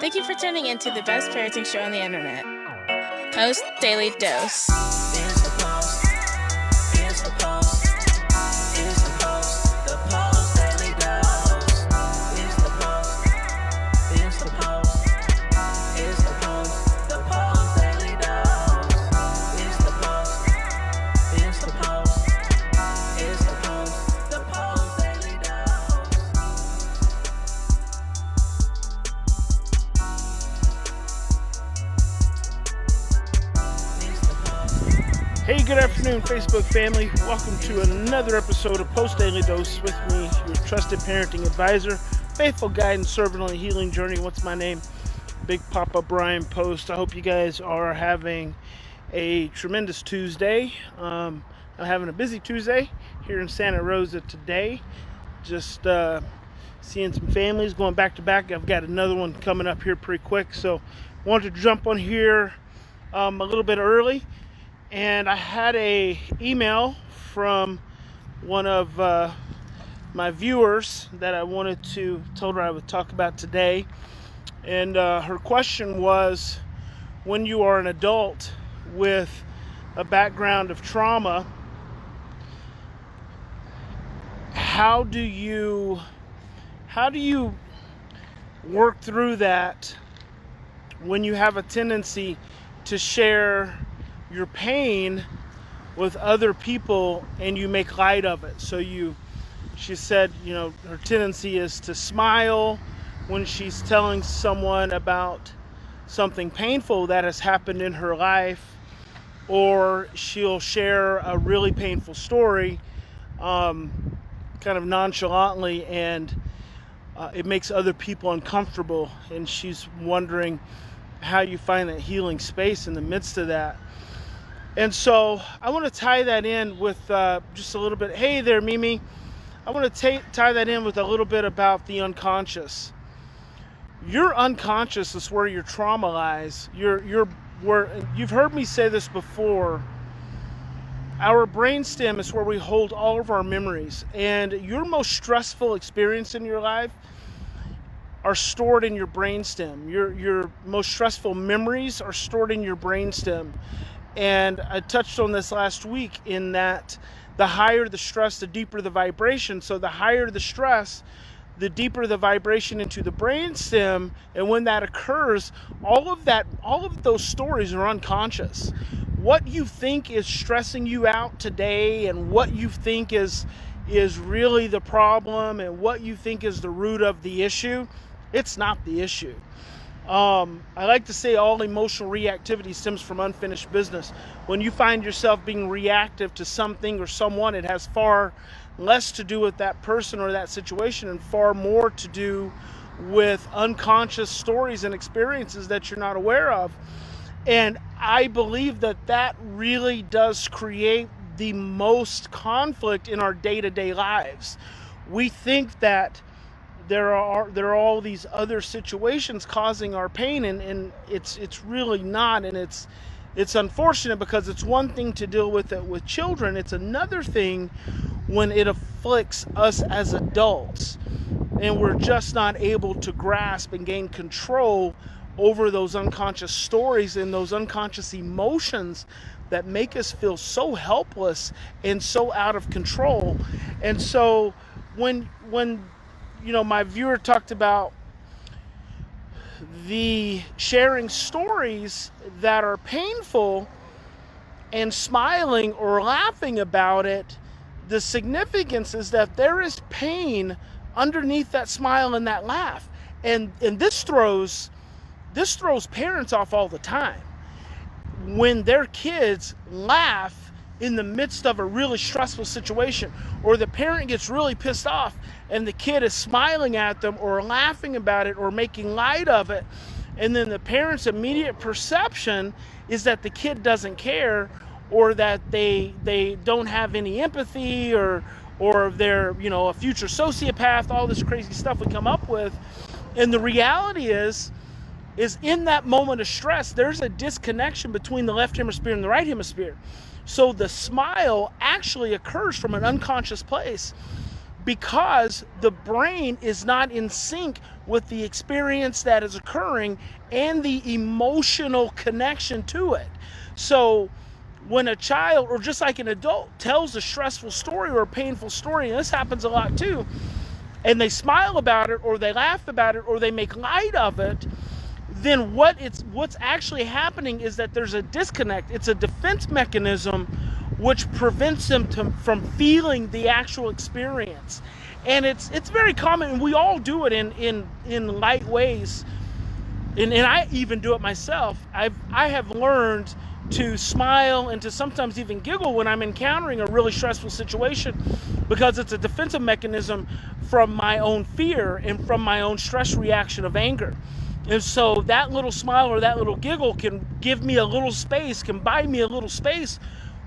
Thank you for tuning in to the best parenting show on the internet, Post Daily Dose. It's the Post. It's the Post. It's the Post. The Post Daily Dose. It's the Post. It's the Post. It's the Post. The Post Daily Dose. It's the Post. It's the Post. It's the Post. The Post Daily Dose. It's the Post. Hey, good afternoon, Facebook family. Welcome to another episode of Post Daily Dose with me, your trusted parenting advisor, faithful guide and servant on the healing journey. What's my name? Big Papa Brian+Post. I hope you guys are having a tremendous Tuesday. I'm having a busy Tuesday here in Santa Rosa today. Just seeing some families going back to back. I've got another one coming up here pretty quick, so wanted to jump on here a little bit early. And I had a email from one of my viewers that I told her I would talk about today. And her question was, when you are an adult with a background of trauma, how do you work through that when you have a tendency to share your pain with other people and you make light of it? She said, her tendency is to smile when she's telling someone about something painful that has happened in her life, or she'll share a really painful story kind of nonchalantly, and it makes other people uncomfortable, and she's wondering how you find that healing space in the midst of that. And so I want to tie that in with just a little bit. Hey there, Mimi. I want to tie that in with a little bit about the unconscious. Your unconscious is where your trauma lies. You've heard me say this before. Our brainstem is where we hold all of our memories, and your most stressful experience in your life are stored in your brainstem. Your most stressful memories are stored in your brainstem. And I touched on this last week in that the higher the stress, the deeper the vibration. So the higher the stress, the deeper the vibration into the brainstem. And when that occurs, all of those stories are unconscious. What you think is stressing you out today, and what you think is really the problem, and what you think is the root of the issue, it's not the issue. I like to say all emotional reactivity stems from unfinished business. When you find yourself being reactive to something or someone, it has far less to do with that person or that situation, and far more to do with unconscious stories and experiences that you're not aware of. And I believe that really does create the most conflict in our day-to-day lives. We think that there are all these other situations causing our pain, and it's really not. And it's unfortunate, because it's one thing to deal with it with children. It's another thing when it afflicts us as adults, and we're just not able to grasp and gain control over those unconscious stories and those unconscious emotions that make us feel so helpless and so out of control. And so when my viewer talked about the sharing stories that are painful and smiling or laughing about it, the significance is that there is pain underneath that smile and that laugh. And this throws parents off all the time. When their kids laugh in the midst of a really stressful situation, or the parent gets really pissed off and the kid is smiling at them or laughing about it or making light of it, and then the parent's immediate perception is that the kid doesn't care, or that they don't have any empathy, or they're a future sociopath, all this crazy stuff we come up with. And the reality is in that moment of stress, there's a disconnection between the left hemisphere and the right hemisphere. So the smile actually occurs from an unconscious place. because the brain is not in sync with the experience that is occurring and the emotional connection to it. So when a child, or just like an adult, tells a stressful story or a painful story, and this happens a lot too, and they smile about it, or they laugh about it, or they make light of it, then what's actually happening is that there's a disconnect. It's a defense mechanism which prevents them from feeling the actual experience. And it's very common, and we all do it in light ways. And I even do it myself. I have learned to smile and to sometimes even giggle when I'm encountering a really stressful situation, because it's a defensive mechanism from my own fear and from my own stress reaction of anger. And so that little smile or that little giggle can give me a little space, can buy me a little space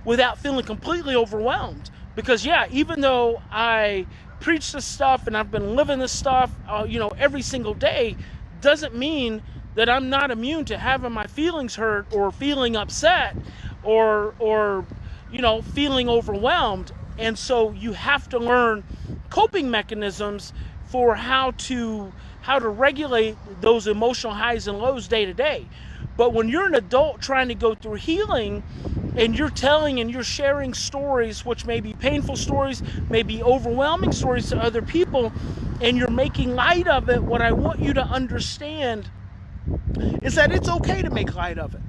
without feeling completely overwhelmed. Because yeah, even though I preach this stuff and I've been living this stuff, every single day, doesn't mean that I'm not immune to having my feelings hurt or feeling upset or feeling overwhelmed. And so you have to learn coping mechanisms for how to regulate those emotional highs and lows day to day. But when you're an adult trying to go through healing, and you're telling and you're sharing stories, which may be painful stories, may be overwhelming stories to other people, and you're making light of it, what I want you to understand is that it's okay to make light of it.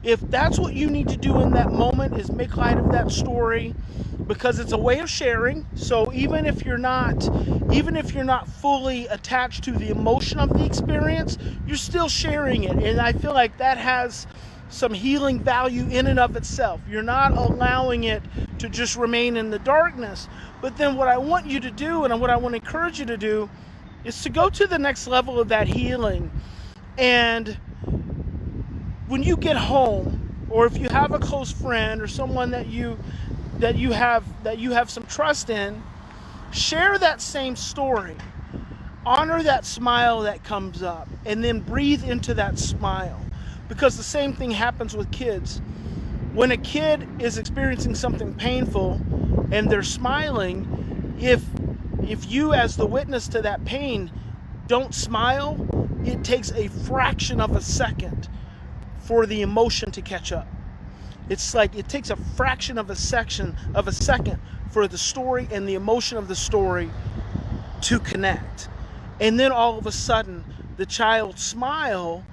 If that's what you need to do in that moment, is make light of that story, because it's a way of sharing. So even if you're not fully attached to the emotion of the experience, you're still sharing it. And I feel like that has some healing value in and of itself. You're not allowing it to just remain in the darkness. But then what I want you to do, and what I want to encourage you to do, is to go to the next level of that healing. And when you get home, or if you have a close friend or someone that you have some trust in, share that same story. Honor that smile that comes up, and then breathe into that smile. Because the same thing happens with kids. When a kid is experiencing something painful and they're smiling, if you as the witness to that pain don't smile, it takes a fraction of a second for the emotion to catch up. It's like it takes a fraction of a second for the story and the emotion of the story to connect. And then all of a sudden, the child's smile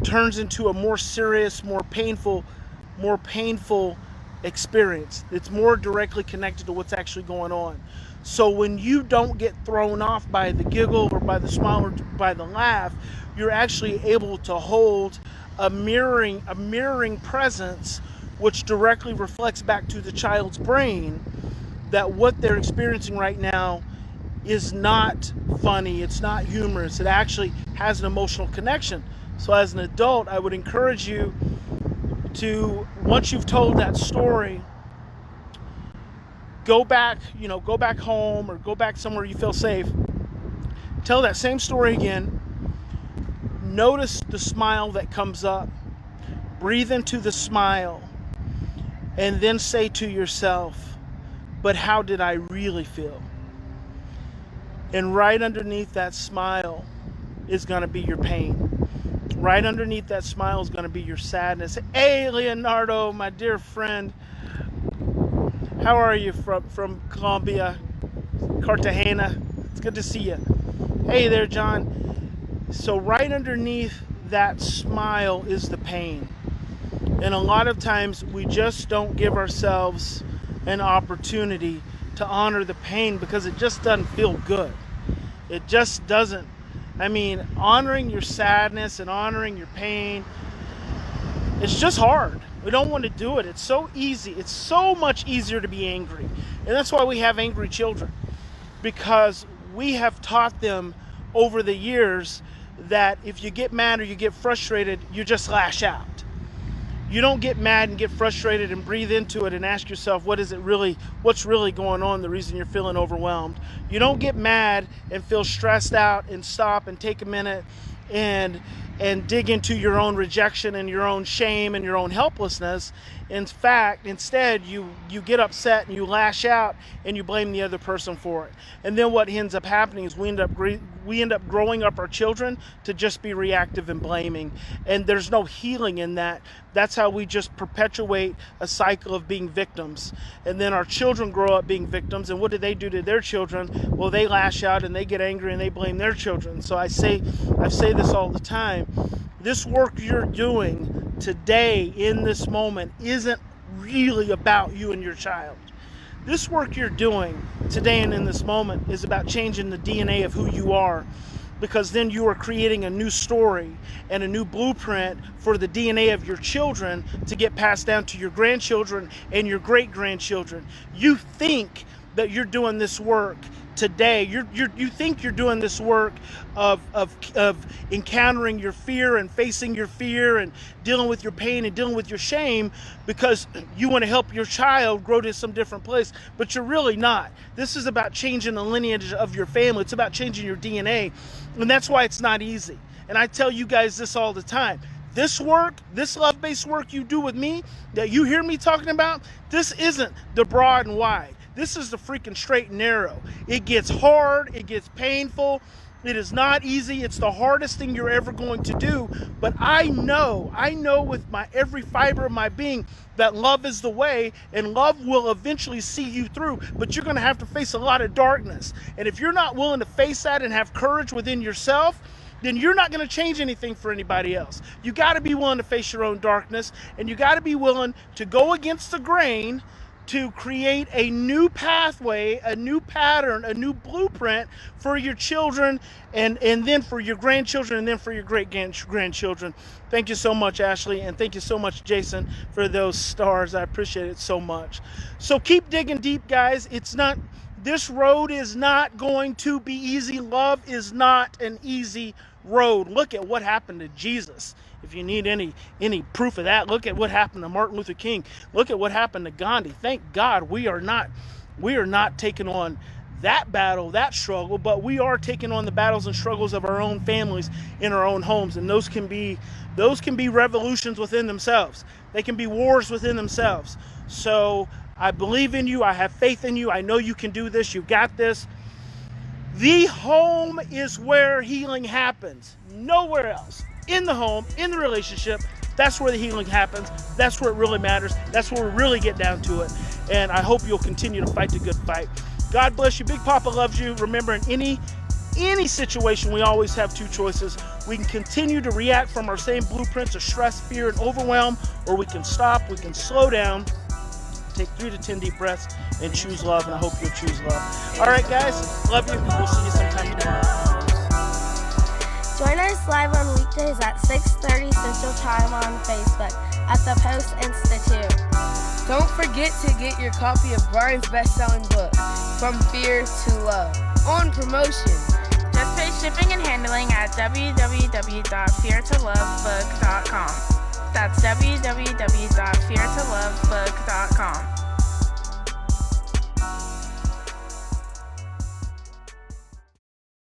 turns into a more serious, more painful experience. It's more directly connected to what's actually going on. So when you don't get thrown off by the giggle or by the smile or by the laugh, you're actually able to hold a mirroring presence, which directly reflects back to the child's brain that what they're experiencing right now is not funny, it's not humorous, it actually has an emotional connection. So as an adult, I would encourage you to, once you've told that story, go back home or go back somewhere you feel safe. Tell that same story again. Notice the smile that comes up. Breathe into the smile. And then say to yourself, but how did I really feel? And right underneath that smile is going to be your pain. Right underneath that smile is going to be your sadness. Hey, Leonardo, my dear friend. How are you from Colombia, Cartagena? It's good to see you. Hey there, John. So right underneath that smile is the pain. And a lot of times we just don't give ourselves an opportunity to honor the pain because it just doesn't feel good. It just doesn't. I mean, honoring your sadness and honoring your pain, it's just hard. We don't want to do it. It's so easy. It's so much easier to be angry. And that's why we have angry children. Because we have taught them over the years that if you get mad or you get frustrated, you just lash out. You don't get mad and get frustrated and breathe into it and ask yourself, what's really going on, the reason you're feeling overwhelmed. You don't get mad and feel stressed out and stop and take a minute and and dig into your own rejection and your own shame and your own helplessness. In fact, instead, you get upset and you lash out and you blame the other person for it. And then what ends up happening is we end up growing up our children to just be reactive and blaming. And there's no healing in that. That's how we just perpetuate a cycle of being victims. And then our children grow up being victims. And what do they do to their children? Well, they lash out and they get angry and they blame their children. So I say this all the time. This work you're doing today in this moment isn't really about you and your child. This work you're doing today and in this moment is about changing the DNA of who you are, because then you are creating a new story and a new blueprint for the DNA of your children to get passed down to your grandchildren and your great-grandchildren. You think that you're doing this work today. You think you're doing this work of encountering your fear and facing your fear and dealing with your pain and dealing with your shame because you want to help your child grow to some different place, but you're really not. This is about changing the lineage of your family. It's about changing your DNA, and that's why it's not easy. And I tell you guys this all the time. This work, this love-based work you do with me, that you hear me talking about, this isn't the broad and wide. This is the freaking straight and narrow. It gets hard, it gets painful, it is not easy, it's the hardest thing you're ever going to do, but I know with my every fiber of my being that love is the way, and love will eventually see you through, but you're gonna have to face a lot of darkness. And if you're not willing to face that and have courage within yourself, then you're not going to change anything for anybody else. You got to be willing to face your own darkness, and you got to be willing to go against the grain to create a new pathway, a new pattern, a new blueprint for your children, and then for your grandchildren, and then for your great-grandchildren. Thank you so much, Ashley, and thank you so much, Jason, for those stars. I appreciate it so much. So keep digging deep, guys. This road is not going to be easy. Love is not an easy road. Look at what happened to Jesus. If you need any proof of that, look at what happened to Martin Luther King. Look at what happened to Gandhi. Thank God we are not taking on that battle, that struggle, but we are taking on the battles and struggles of our own families in our own homes, and those can be revolutions within themselves. They can be wars within themselves. So I believe in you. I have faith in you. I know you can do this. You got this. The home is where healing happens. Nowhere else. In the home, in the relationship, that's where the healing happens. That's where it really matters. That's where we really get down to it. And I hope you'll continue to fight the good fight. God bless you. Big Papa loves you. Remember, in any situation, we always have two choices. We can continue to react from our same blueprints of stress, fear, and overwhelm, or we can stop, we can slow down, take 3 to 10 deep breaths, and choose love, and I hope you'll choose love. All right, guys, love you. We'll see you sometime tomorrow. Join us live on weekdays at 6:30 Central Time on Facebook at the Post+Institute. Don't forget to get your copy of Brian's best-selling book, From Fear to Love, on promotion. Just pay shipping and handling at www.feartolovebook.com. That's www.feartolovebook.com.